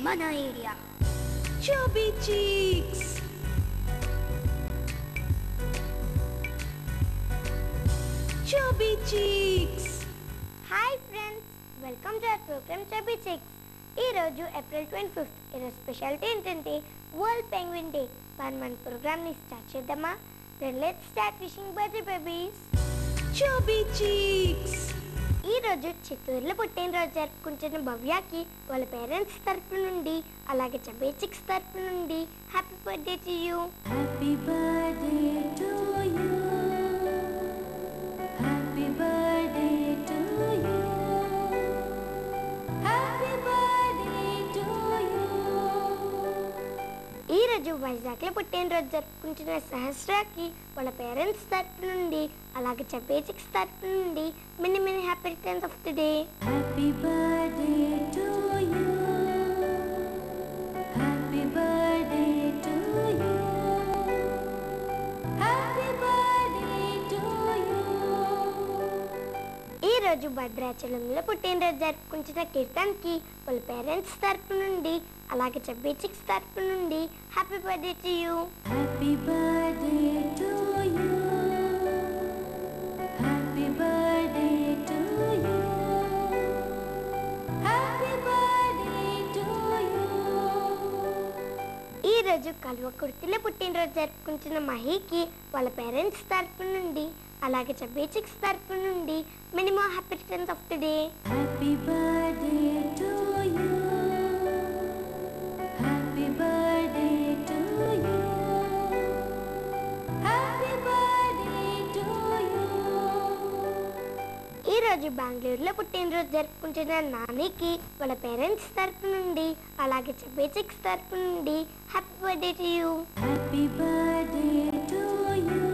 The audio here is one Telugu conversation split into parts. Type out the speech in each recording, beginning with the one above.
మన area. Chubby Cheeks. Chubby Cheeks. Hi friends, welcome to our programme chubby cheeks. ఈరోజు ఏప్రిల్ 25th. ఈరోజు స్పెషాలిటీ ఏంటంటే వరల్డ్ పెంగ్విన్ డే. మన ప్రోగ్రామ్ని స్టార్ట్ చేద్దామా? Then let's start wishing birthday babies. Chubby Cheeks. ఈరోజు చిత్తూరులో పుట్టినరోజు జరుపుకుంటున్న భవ్యకి వాళ్ళ పేరెంట్స్ తరపు నుండి అలాగే చబీ చిక్స్ తరపు నుండి happy birthday to you. Happy birthday to you. Happy birthday to you. Happy birthday to you. ఈరోజు వైజాగ్లో పుట్టినరోజు జరుపుకుంటున్న సహస్రాకి వాళ్ళ పేరెంట్స్ తరపు నుండి అలాగే చబీ చిక్స్ తరపు నుండి many many happy returns of the day. Happy birthday to you. Happy birthday to you. Happy birthday to you. ఈరోజు భద్రాచలంలో పుట్టినరోజు జరుపుకుంటున్న కీర్తన్కి వాళ్ళ పేరెంట్స్ తరపు నుండి అలాగే చబీ చిక్స్ తరపు నుండి happy birthday to you. Happy birthday to you. Happy birthday to you. Happy birthday to you. ఈరోజు కల్వకుర్తిలో పుట్టినరోజు జరుపుకుంటున్న మహీకి వాళ్ళ పేరెంట్స్ తరపు నుండి అలాగే చబీ చిక్స్ తరపు నుండి many more happy returns of the day. Happy birthday to you. Happy birthday to you. Happy birthday to you. ఈరోజు బెంగళూరులో పుట్టినరోజు జరుపుకుంటున్న నానికి వాళ్ళ పేరెంట్స్ తరపు నుండి అలాగే చబీ చిక్స్ తరపు నుండి happy birthday to you. Happy birthday to you.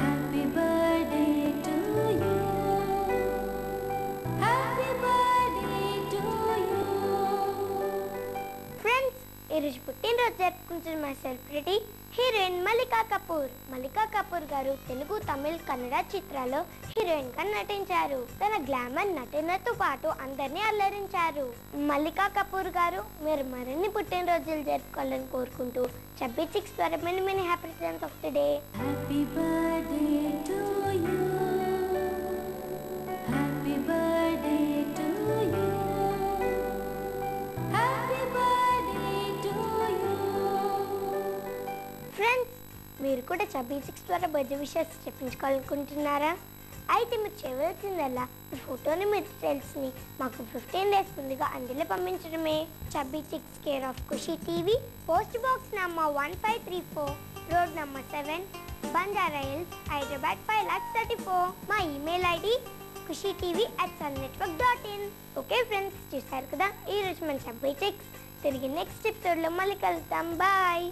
Happy birthday to you. Happy birthday to you. Friends, ఈరోజు పుట్టినరోజు జరుపుకుంటున్న మా సెలబ్రిటీ హీరోయిన్ మల్లికా కపూర్. మల్లికా కపూర్ గారు తెలుగు, తమిళ్, కన్నడ చిత్రాల్లో హీరోయిన్ గా నటించారు. తన గ్లామర్ నటనతో పాటు అందరినీ అల్లరించారు. మల్లికా కపూర్ గారు మీరు మరిన్ని పుట్టినరోజులు జరుపుకోవాలని కోరుకుంటూ చబీ చిక్స్ ద్వారా many many happy returns of the day. Happy birthday to you. Happy birthday to you. Happy birthday to you. Friends, మీరు కూడా చబీ చిక్స్ ద్వారా బర్త్డే విషెస్ చెప్పించుకోవాలనుకుంటున్నారా? అయితే మీరు చేయవలసిందల్లా మీ ఫోటోని, మీ డీటెయిల్స్ని మాకు 15 days ముందుగా అందులో పంపించడమే. Chubby cheeks care of Khushi TV, post box number 1534, road number 7, Banjara Hills, Hyderabad 5,34,000. మా email ID khushitv@sunnetwork.in. Okay friends, చూసారు కదా ఈరోజు మన చబీ చిక్స్. తిరిగి నెక్స్ట్ ఎపిసోడ్లో మళ్ళీ కలుద్దాం. బాయ్.